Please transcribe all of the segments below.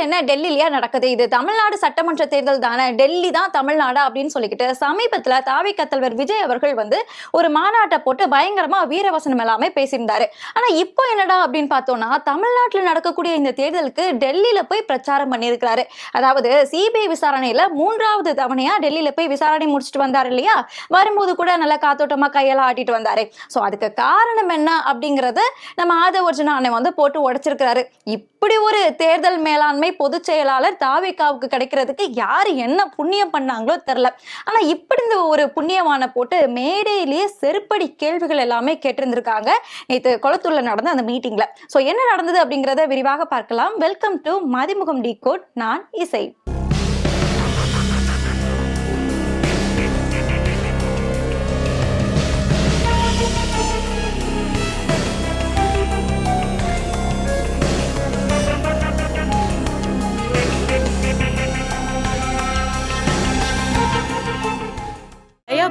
தேர்தல் என்ன டெல்லிலயா நடக்குது, இது தமிழ்நாடு சட்டமன்ற தேர்தல் தானே, டெல்லி தான் தமிழ்நாடு அப்படின்னு சொல்லிக்கிட்டு சமீபத்துல தாவேகா தலைவர் விஜய் அவர்கள் வந்து ஒரு மாநாட்டை போட்டு பயங்கரமா வீரவசனம் எல்லாமே பேசியிருந்தாரு. ஆனா இப்போ என்னடா அப்படின்னு பார்த்தோம்னா, தமிழ்நாட்டில் நடக்கக்கூடிய இந்த தேர்தலுக்கு டெல்லியில போய் பிரச்சாரம் பண்ணியிருக்கிறாரு. அதாவது சிபிஐ விசாரணையில 3வது தவணையா டெல்லியில போய் விசாரணை முடிச்சுட்டு வந்தாரு இல்லையா, வரும்போது கூட நல்லா காத்தோட்டமா கையெல்லாம் ஆட்டிட்டு வந்தாரு. சோ அதுக்கு காரணம் என்ன அப்படிங்கறத நம்ம ஆதவர்ஜுனா அண்ணன் வந்து போட்டு உடைச்சிருக்கிறாரு. இப்படி ஒரு தேர்தல் மேலாண்மை பொதுச் செயலாளர் தாவேகாவுக்கு கிடைக்கிறதுக்கு யாரு என்ன புண்ணியம் பண்ணாங்களோ தெரியல. ஆனா இப்படி இந்த ஒரு புண்ணியமான போட்டு மேடையிலேயே செருப்படி கேள்விகள் எல்லாமே கேட்டிருந்திருக்காங்க நேற்று கொளத்தூர்ல நடந்த அந்த மீட்டிங்ல. சோ என்ன நடந்தது அப்படிங்கறத விரிவாக பார்க்கலாம். Welcome to Mathimugam decode. நான் இசை.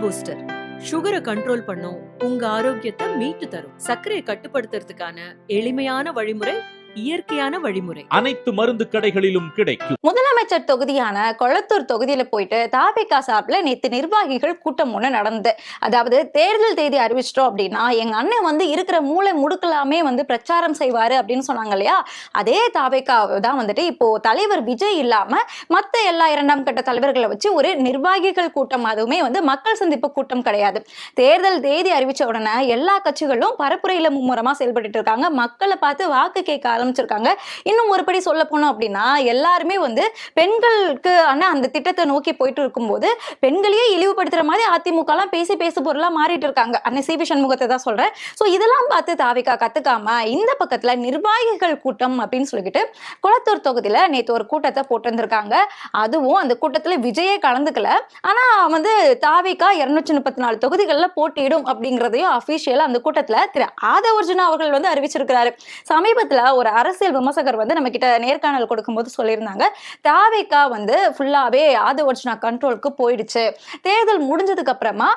பூஸ்டர் சுகரை கண்ட்ரோல் பண்ணும், உங்க ஆரோக்கியத்தை மீட்டு தரும். சர்க்கரையை கட்டுப்படுத்துறதுக்கான எளிமையான வழிமுறை, இயற்கையான வழிமுறை. அனைத்து மருந்து கடைகளிலும் கிடைக்கும். முதலமைச்சர் தொகுதியான கொளத்தூர் தொகுதியில போயிட்டு தாவேகா சார்பில் நேற்று நிர்வாகிகள் கூட்டம் ஒண்ணு நடந்தது. அதாவது தேர்தல் தேதி அறிவிச்சிட்டோம் அப்படின்னா எங்க அண்ணன் வந்து இருக்கிற மூளை முடுக்கலாமே வந்து பிரச்சாரம் செய்வாரு அப்படின்னு சொன்னாங்க இல்லையா, அதே தாவேகா தான் வந்துட்டு இப்போ தலைவர் விஜய் இல்லாம மத்த எல்லா 2ஆம் கட்ட தலைவர்களை வச்சு ஒரு நிர்வாகிகள் கூட்டம், அதுவுமே வந்து மக்கள் சந்திப்பு கூட்டம் கிடையாது. தேர்தல் தேதி அறிவிச்ச உடனே எல்லா கட்சிகளும் பரப்புரையில மும்முரமா செயல்பட்டு இருக்காங்க. மக்களை பார்த்து வாக்கு கேட்க ஆரம்பிச்சிருக்காங்க. இன்னும் ஒருபடி சொல்ல போனோம் அப்படின்னா எல்லாருமே வந்து பெண்களுக்கு அந்த திட்டத்தை நோக்கி போயிட்டு இருக்கும்போது பெண்களையே இழிவுபடுத்துற மாதிரி அதிமுக எல்லாம் பேசு பொருளா மாறிட்டு இருக்காங்க. அண்ணன் சிபி சண்முகத்தை தான் சொல்றேன். சோ இதெல்லாம் பார்த்து தாவேகா கத்துக்காம இந்த பக்கத்துல நிர்வாகிகள் கூட்டம் அப்படின்னு சொல்லிட்டு கொளத்தூர் தொகுதியில நேற்று ஒரு கூட்டத்தை போட்டிருந்திருக்காங்க. அதுவும் அந்த கூட்டத்துல விஜயே கலந்துக்கல. ஆனா வந்து தாவேகா 234 தொகுதிகளில் போட்டியிடும் அப்படிங்கிறதையும் அபிஷியலா அந்த கூட்டத்துல திரு ஆதவர்ஜுனா அவர்கள் வந்து அறிவிச்சிருக்கிறாரு. சமீபத்துல ஒரு அரசியல் விமர்சகர் வந்து நம்ம கிட்ட நேர்காணல் கொடுக்கும்போது சொல்லியிருந்தாங்க, தாவேகா வந்து ஃபுல்லாவே ஆதவர்ஜுனா கண்ட்ரோலுக்கு போயிடுச்சு, தேர்தல் முடிஞ்சதுக்கு அப்புறமா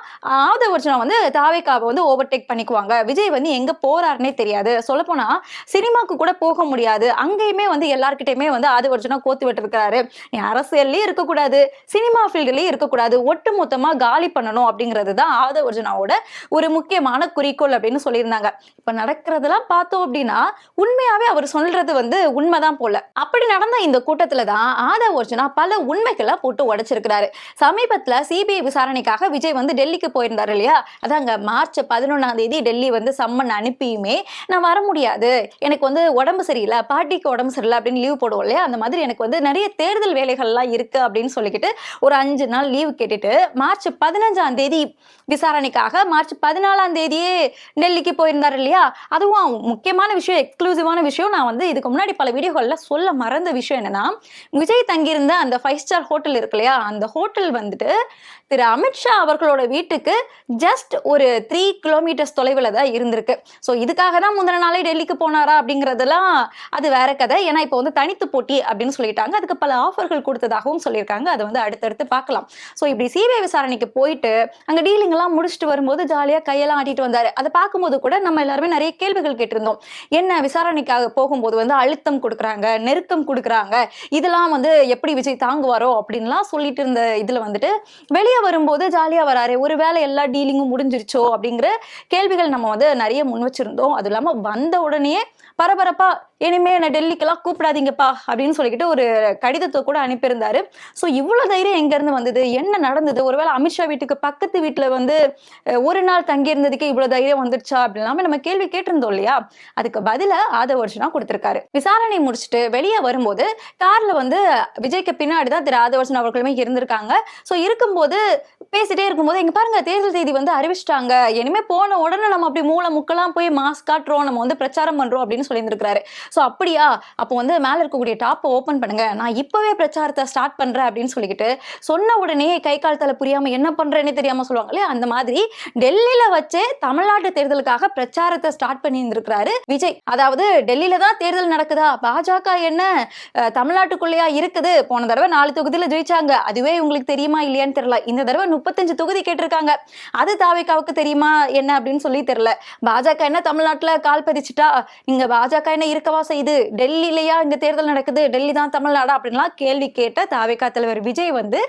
ஆதவர்ஜுனா வந்து தாவேகாவை வந்து ஓவர்டேக் பண்ணிக்குவாங்க, விஜய் வந்து எங்க போறாருன்னே தெரியாது, சொல்ல போனா சினிமாக்கு கூட போக முடியாது, அங்கேயுமே வந்து எல்லார்கிட்டயுமே வந்து ஆதவர்ஜுனா கோத்து விட்டு இருக்காரு, நீ அரசியல்லயே இருக்கக்கூடாது, சினிமா ஃபீல்டுலயே இருக்கக்கூடாது, ஒட்டு மொத்தமா காலி பண்ணணும் அப்படிங்கிறது தான் ஆதவர்ஜுனாவோட ஒரு முக்கியமான குறிக்கோள் அப்படின்னு சொல்லியிருந்தாங்க. இப்ப நடக்கிறதெல்லாம் பார்த்தோம் அப்படின்னா உண்மையாவே அவர் சொல்றது வந்து உண்மைதான் போல. அப்படி நடந்த இந்த கூட்டத்துல தான் ஆதவர்ஜுனா பல உண்மைகளை போட்டு உடைச்சிருக்கிறாரு. சமீபத்துல சிபிஐ விசாரணைக்காக விஜய் வந்து டெல்லிக்கு போயிருந்தாரு இல்லையா, அதாங்க மார்ச் 11ஆம் தேதி டெல்லி வந்து சம்மன் அனுப்பியுமே நான் வர முடியாது, எனக்கு வந்து உடம்பு சரியில்லை, பாட்டிக்கு உடம்பு சரியில்லை அப்படின்னு லீவ் போடுவோம் இல்லையா, அந்த மாதிரி எனக்கு வந்து நிறைய தேர்தல் வேலைகள்லாம் இருக்கு அப்படின்னு சொல்லிக்கிட்டு ஒரு 5 நாள் லீவ் கேட்டுட்டு மார்ச் 15ஆம் தேதி விசாரணைக்காக மார்ச் 14ஆம் தேதியே டெல்லிக்கு போயிருந்தாரு இல்லையா. அதுவும் முக்கியமான விஷயம், எக்ஸ்க்ளூசிவான விஷயம், நான் வந்து இதுக்கு முன்னாடி பல வீடியோகள்ல சொல்ல மறந்த விஷயம் என்னன்னா, விஜய் தங்கியிருந்த அந்த 5 ஸ்டார் ஹோட்டல் இருக்கு இல்லையா, அந்த ஹோட்டல் வந்துட்டு திரு அமித்ஷா அவர்களோட வீட்டுக்கு ஜஸ்ட் ஒரு 3 கிலோமீட்டர்ஸ் தொலைவில் தான் இருந்திருக்கு. ஸோ இதுக்காக தான் முந்தின நாளே டெல்லிக்கு போனாரா அப்படிங்கிறதெல்லாம் அது வேற கதை. ஏன்னா இப்போ வந்து தனித்து போட்டி அப்படின்னு சொல்லிட்டாங்க, அதுக்கு பல ஆஃபர்கள் கொடுத்ததாகவும் சொல்லியிருக்காங்க. அதை வந்து அடுத்தடுத்து பார்க்கலாம். ஸோ இப்படி சிபிஐ விசாரணைக்கு போயிட்டு அங்கே டீலிங் எல்லாம் முடிச்சுட்டு வரும்போது ஜாலியாக கையெல்லாம் ஆட்டிட்டு வந்தாரு. அதை பார்க்கும்போது கூட நம்ம எல்லாருமே நிறைய கேள்விகள் கேட்டிருந்தோம். என்ன விசாரணைக்காக போகும்போது வந்து அழுத்தம் கொடுக்குறாங்க, நெருக்கம் கொடுக்குறாங்க, இதெல்லாம் வந்து எப்படி விஜய் தாங்குவாரோ அப்படின்லாம் சொல்லிட்டு இருந்த இதுல வந்துட்டு வெளியே வரும்போது ஜாலியா வராரு, ஒருவேளை எல்லா டீலிங்கும் முடிஞ்சிருச்சோ அப்படிங்கிற கேள்விகள் நம்ம வந்து நிறைய முன் வச்சிருந்தோம். அது இல்லாம வந்த உடனே பரபரப்பா இனிமே என்ன டெல்லிக்கெல்லாம் கூப்பிடாதீங்கப்பா அப்படின்னு சொல்லிக்கிட்டு ஒரு கடிதத்தை கூட அனுப்பியிருந்தாரு. ஸோ இவ்வளவு தைரியம் எங்க இருந்து வந்தது, என்ன நடந்தது, ஒருவேளை அமித்ஷா வீட்டுக்கு பக்கத்து வீட்டுல வந்து ஒரு நாள் தங்கி இருந்ததுக்கு இவ்வளவு தைரியம் வந்துருச்சா அப்படின்லாம நம்ம கேள்வி கேட்டிருந்தோம் இல்லையா. அதுக்கு பதில ஆதவர்ஜுனா கொடுத்திருக்காரு. விசாரணை முடிச்சுட்டு வெளியே வரும்போது கார்ல வந்து விஜய்க்கு பின்னாடிதான் திரு ஆதவர்ஜுனா அவர்களுமே இருந்திருக்காங்க. ஸோ இருக்கும்போது பேசிட்டே இருக்கும்போது இங்க பாருங்க தேர்தல் தேதி வந்து அறிவிச்சிட்டாங்க, இனிமே போன உடனே நம்ம அப்படி மூளை முக்கெல்லாம் போய் மாஸ்க் காட்டுறோம், நம்ம வந்து பிரச்சாரம் பண்றோம் அப்படின்னு சொல்லியிருந்திருக்காரு. ஸோ அப்படியா, அப்போ வந்து மேல இருக்கக்கூடிய டாப்பை ஓப்பன் பண்ணுங்க, நான் இப்பவே பிரச்சாரத்தை ஸ்டார்ட் பண்றேன் அப்படின்னு சொல்லிக்கிட்டு சொன்ன உடனே கை கால் தலை புரியாம என்ன பண்றேன்னு தெரியாம சொல்லுவாங்களே, அந்த மாதிரி டெல்லியில வச்சே தமிழ்நாட்டு தேர்தலுக்காக பிரச்சாரத்தை ஸ்டார்ட் பண்ணி இருந்திருக்கிறாரு விஜய். அதாவது டெல்லியில தான் தேர்தல் நடக்குதா, பாஜக என்ன தமிழ்நாட்டுக்குள்ளேயா இருக்குது, போன தடவை 4 தொகுதியில ஜெயிச்சாங்க, அதுவே உங்களுக்கு தெரியுமா இல்லையான்னு தெரியல, இந்த தடவை 35 தொகுதி கேட்டிருக்காங்க, அது தாவேகாவுக்கு தெரியுமா என்ன அப்படின்னு சொல்லி தெரியல, பாஜக என்ன தமிழ்நாட்டுல கால் பதிச்சுட்டா, இங்க பாஜக என்ன இருக்கவா செய்யுது, டெல்லியிலயா இங்க தேர்தல் நடக்குது, டெல்லி தான் தமிழ்நாடா அப்படின்லாம் கேள்வி கேட்ட தாவேகா தலைவர் விஜய் வந்து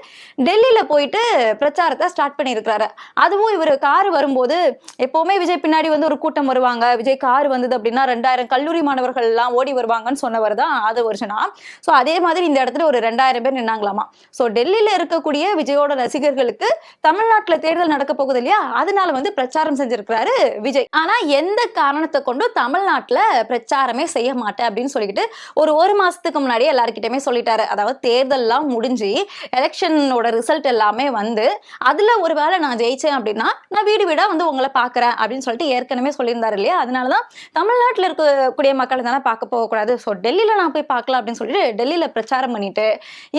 டெல்லியில போயிட்டு பிரச்சாரத்தை ஸ்டார்ட் பண்ணியிருக்கிறாரு. அதுவும் இவர் கார் வரும்போது எப்பவுமே விஜய் பின்னாடி வந்து ஒரு கூட்டம் வருவாங்க, விஜய் கார் வந்தது அப்படின்னா 2000 கல்லூரி மாணவர்கள் எல்லாம் ஓடி வருவாங்கன்னு சொன்னவர் தான் ஆதவர்ஜுனா. ஸோ அதே மாதிரி இந்த இடத்துல ஒரு 2000 பேர் நின்னாங்களாமா. ஸோ டெல்லியில இருக்கக்கூடிய விஜயோட ரசிகர்களுக்கு தமிழ்நாட்டுல தேர்தல் நடக்க போகுது இல்லையா, அதனால வந்து பிரச்சாரம் செஞ்சிருக்கிறாரு விஜய். ஆனா எந்த காரணத்தை கொண்டும் தமிழ்நாட்டுல பிரச்சாரமே செய்ய மாட்டேன் அப்படின்னு சொல்லிட்டு ஒரு மாசத்துக்கு முன்னாடியே எல்லாருக்கிட்டயுமே சொல்லிட்டாரு. அதாவது தேர்தல் எல்லாம் முடிஞ்சு எலெக்ஷனோட ரிசல்ட் எல்லாமே வந்து அதுல ஒருவேளை நான் ஜெயிச்சேன் அப்படின்னா நான் வீடு வீடா வந்து உங்களை பாக்குறேன் அப்படின்னு சொல்லிட்டு ஏற்கனவே சொல்லியிருந்தாரு இல்லையா. அதனாலதான் தமிழ்நாட்டுல இருக்கக்கூடிய மக்களை தானே பார்க்க போகக்கூடாது, ஸோ டெல்லியில நான் போய் பார்க்கலாம் அப்படின்னு சொல்லிட்டு டெல்லியில பிரச்சாரம் பண்ணிட்டு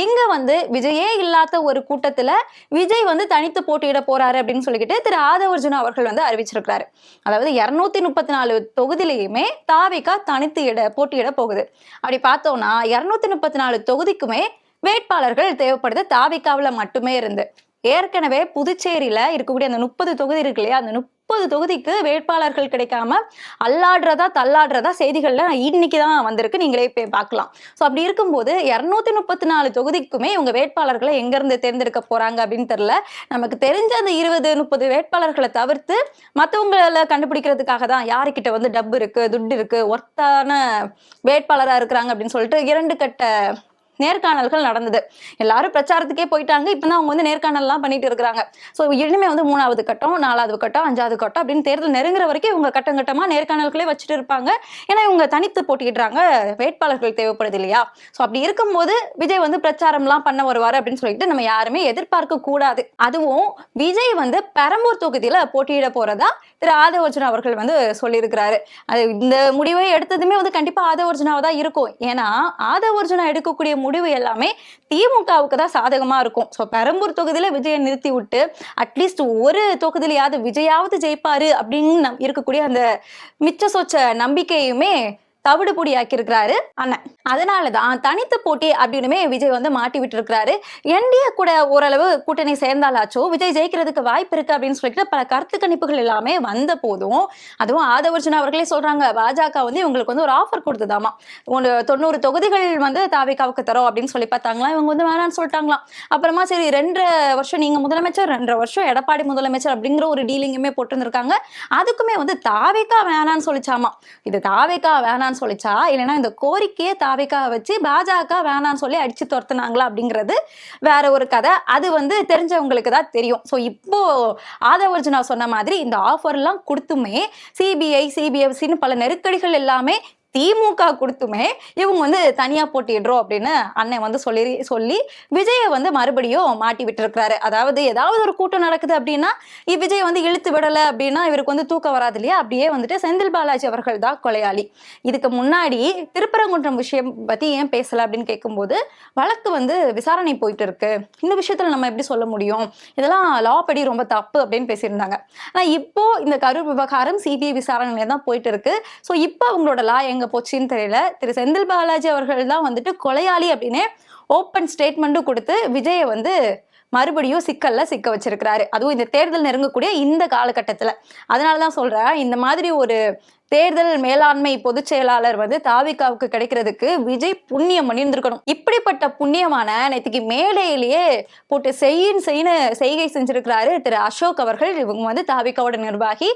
இங்க வந்து விஜயே இல்லாத ஒரு கூட்டத்துல விஜய் வந்து தனித்து போட்டியிட போறாரு அப்படின்னு சொல்லிக்கிட்டு திரு ஆதவர்ஜுனா அவர்கள் வந்து அறிவிச்சிருக்கிறாரு. அதாவது 234 தொகுதியிலையுமே தாவேகா தனித்து போட்டியிட போகுது. அப்படி பார்த்தோம்னா 234 தொகுதிக்குமே வேட்பாளர்கள் தேவைப்படுது தாவேகாவுல மட்டுமே இருந்து. ஏற்கனவே புதுச்சேரியில இருக்கக்கூடிய அந்த 30 தொகுதி இருக்கு இல்லையா, அந்த 30 தொகுதிக்கு வேட்பாளர்கள் கிடைக்காம அல்லாடுறதா தள்ளாடுறதா செய்திகள்ல இன்னைக்குதான் வந்திருக்கு, நீங்களே போய் பார்க்கலாம். ஸோ அப்படி இருக்கும்போது 234 தொகுதிக்குமே இவங்க வேட்பாளர்களை எங்க இருந்து தேர்ந்தெடுக்க போறாங்க அப்படின்னு தெரியல. நமக்கு தெரிஞ்ச அந்த 20-30 வேட்பாளர்களை தவிர்த்து மற்றவங்களை கண்டுபிடிக்கிறதுக்காக தான் யாருக்கிட்ட வந்து டப்பு இருக்கு, துட்டு இருக்கு, ஒர்த்தான வேட்பாளரா இருக்கிறாங்க அப்படின்னு சொல்லிட்டு 2 கட்ட நேர்காணல்கள் நடந்தது. எல்லாரும் பிரச்சாரத்துக்கே போயிட்டாங்க, இப்பதான் அவங்க வந்து நேர்காணல்லாம் பண்ணிட்டு இருக்கிறாங்க. ஸோ இனிமே வந்து 3வது கட்டம், 4வது கட்டம், 5வது கட்டம் அப்படின்னு தேர்தல் நெருங்குற வரைக்கும் இவங்க கட்டம் கட்டமா நேர்காணல்களே வச்சுட்டு இருப்பாங்க. ஏன்னா இவங்க தனித்து போட்டிடுறாங்க, வேட்பாளர்கள் தேவைப்படுது இல்லையா. ஸோ அப்படி இருக்கும்போது விஜய் வந்து பிரச்சாரம்லாம் பண்ண வருவாரு அப்படின்னு சொல்லிட்டு நம்ம யாருமே எதிர்பார்க்க கூடாது. அதுவும் விஜய் வந்து பெரம்பூர் தொகுதியில போட்டியிட போறதா திரு ஆதவர்ஜுனா அவர்கள் வந்து சொல்லியிருக்கிறாரு. அது இந்த முடிவை எடுத்ததுமே வந்து கண்டிப்பா ஆதவர்ஜுனாவா தான் இருக்கும். ஏன்னா ஆதவர்ஜுனா எடுக்கக்கூடிய முடிவு எல்லாமே திமுகவுக்கு தான் சாதகமா இருக்கும். ஸோ பெரம்பூர் தொகுதியில விஜயை நிறுத்தி விட்டு அட்லீஸ்ட் ஒரு தொகுதியிலையாவது விஜயாவது ஜெயிப்பாரு அப்படின்னு இருக்கக்கூடிய அந்த மிச்ச சொச்ச நம்பிக்கையுமே தவிடுபொடி ஆக்கியிருக்கிறாரு அண்ணன். அதனாலதான் தனித்து போட்டி அப்படின்னுமே விஜய் வந்து மாட்டி விட்டு இருக்கிறாரு. என்டிஏ கூட ஓரளவு கூட்டணி சேர்ந்தாலாச்சோ விஜய் ஜெயிக்கிறதுக்கு வாய்ப்பு இருக்கு அப்படின்னு சொல்லிட்டு பல கருத்து கணிப்புகள் எல்லாமே வந்த போதும், அதுவும் ஆதவர்ஜுனா அவர்களே சொல்றாங்க, பாஜக வந்து இவங்களுக்கு வந்து ஒரு ஆஃபர் கொடுத்ததாமா, 90 தொகுதிகள் வந்து தாவேகாவுக்கு தரோம் அப்படின்னு சொல்லி பார்த்தாங்களாம். இவங்க வந்து வேணான்னு சொல்லிட்டாங்களாம். அப்புறமா சரி 2 வருஷம் நீங்க முதலமைச்சர், 2 வருஷம் எடப்பாடி முதலமைச்சர் அப்படிங்கிற ஒரு டீலிங்குமே போட்டிருந்திருக்காங்க. அதுக்குமே வந்து தாவேகா வேணான்னு சொல்லிச்சாமா. இது தாவேகா வேணான்னு சொல்லிச்சா இல்லைன்னா இந்த கோரிக்கையை தாவேகா வச்சு பாஜக வேணான்னு சொல்லி அடிச்சு துரத்துனாங்களா அப்படிங்கிறது வேற ஒரு கதை. அது வந்து தெரிஞ்சவங்களுக்கு தான் தெரியும். ஸோ இப்போ ஆதவர்ஜுனா சொன்ன மாதிரி இந்த ஆஃபர் எல்லாம் கொடுத்துமே சிபிஎஸ்சின்னு பல நெருக்கடிகள் எல்லாமே திமுக கொடுத்துமே இவங்க வந்து தனியா போட்டிடுறோம் அப்படின்னு அண்ணன் வந்து சொல்லி விஜயை வந்து மறுபடியும் மாட்டி விட்டு இருக்கிறாரு. அதாவது ஏதாவது ஒரு கூட்டம் நடக்குது அப்படின்னா விஜய் வந்து இழுத்து விடலை அப்படின்னா இவருக்கு வந்து தூக்கம் வராது இல்லையா, அப்படியே வந்துட்டு செந்தில் பாலாஜி அவர்கள் தான் கொலையாளி. இதுக்கு முன்னாடி திருப்பரங்குன்றம் விஷயம் பத்தி ஏன் பேசல அப்படின்னு கேட்கும்போது வழக்கு வந்து விசாரணை போயிட்டு இருக்கு, இந்த விஷயத்துல நம்ம எப்படி சொல்ல முடியும், இதெல்லாம் லா படி ரொம்ப தப்பு அப்படின்னு பேசியிருந்தாங்க. ஆனா இப்போ இந்த கரூர் விவகாரம் சிபிஐ விசாரணையில தான் போயிட்டு இருக்கு. ஸோ இப்போ அவங்களோட லா எங்க போச்சுன்னு தெரியல. திரு செந்தில் பாலாஜி அவர்கள் தான் வந்துட்டு கொலையாளி அப்படின்னு ஓப்பன் ஸ்டேட்மெண்ட்டும் கொடுத்து விஜயை வந்து மறுபடியும் சிக்கல்ல சிக்க வச்சிருக்கிறாரு. அதுவும் இந்த தேர்தல் நெருங்கக்கூடிய இந்த காலகட்டத்துல. அதனாலதான் சொல்றேன், இந்த மாதிரி ஒரு தேர்தல் மேலாண்மை பொதுச் செயலாளர் வந்து தாவேகாவுக்கு கிடைக்கிறதுக்கு விஜய் புண்ணியம் பண்ணியிருந்திருக்கணும். இப்படிப்பட்ட புண்ணியமான நேற்றுக்கு மேடையிலேயே போட்டு செய்கை செஞ்சிருக்கிறாரு திரு அசோக் அவர்கள். இவங்க வந்து தாவேகாவோட நிர்வாகி.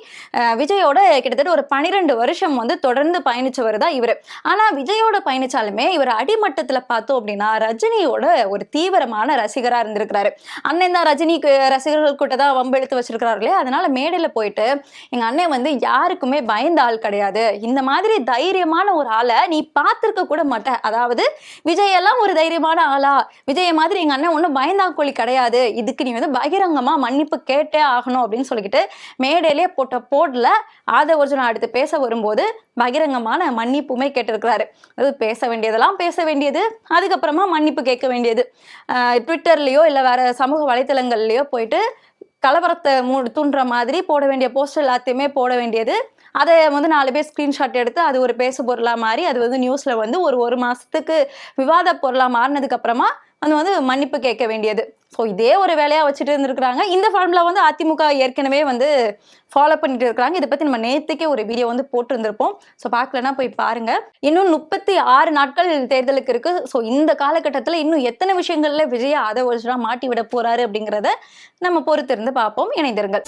விஜயோட கிட்டத்தட்ட ஒரு 12 வருஷம் வந்து தொடர்ந்து பயணிச்சவர் தான் இவர். ஆனா விஜயோட பயணிச்சாலுமே இவர் அடிமட்டத்துல பார்த்தோம் அப்படின்னா ரஜினியோட ஒரு தீவிரமான ரசிகரா இருந்திருக்கிறாரு. அண்ணன் தான் ரஜினிக்கு ரசிகர்கள் கூட்ட தான் வம்பெழுத்து வச்சிருக்கிறார்களே, அதனால மேடையில போயிட்டு எங்க அண்ணன் வந்து யாருக்குமே பயந்த ஆள் கிடையாது, இந்த மாதிரி தைரியமான ஒரு ஆளை நீ பார்த்திருக்க கூட மாட்ட, அதாவது விஜய் எல்லாம் ஒரு தைரியமான ஆளா, விஜய மாதிரி எங்க அண்ணன் ஒன்றும் பயந்தாங்கோழி கிடையாது, இதுக்கு நீ வந்து பகிரங்கமா மன்னிப்பு கேட்டே ஆகணும் அப்படின்னு சொல்லிக்கிட்டு மேடையிலே போடல ஆதவர்ஜுனா அடுத்து பேச வரும்போது பகிரங்கமான மன்னிப்புமே கேட்டிருக்கிறாரு. அது பேச வேண்டியதெல்லாம் பேச வேண்டியது, அதுக்கப்புறமா மன்னிப்பு கேட்க வேண்டியது. ட்விட்டர்லயோ இல்லை வேற சமூக வலைத்தளங்கள்லயோ போயிட்டு கலவரத்தை தூண்டுற மாதிரி போட வேண்டிய போஸ்டர் எல்லாத்தையுமே போட வேண்டியது, அதை வந்து 4 பேர் ஸ்கிரீன்ஷாட் எடுத்து அது ஒரு பேசு பொருளா மாறி அது வந்து நியூஸ்ல வந்து ஒரு மாசத்துக்கு விவாத பொருளா மாறினதுக்கு அப்புறமா வந்து மன்னிப்பு கேட்க வேண்டியது. ஸோ இதே ஒரு வேலையா வச்சுட்டு இருந்திருக்கிறாங்க. இந்த ஃபார்முலா வந்து அதிமுக ஏற்கனவே வந்து ஃபாலோ பண்ணிட்டு இருக்காங்க. இதை பத்தி நம்ம நேத்துக்கே ஒரு வீடியோ வந்து போட்டிருந்திருப்போம். ஸோ பார்க்கலன்னா போய் பாருங்க. இன்னும் 36 நாட்கள் தேர்தலுக்கு இருக்கு. ஸோ இந்த காலகட்டத்தில் இன்னும் எத்தனை விஷயங்கள்ல விஜய் அதை வருஷம் மாட்டி விட போறாரு அப்படிங்கிறத நம்ம பொறுத்திருந்து பார்ப்போம். இணைந்திருங்கள்.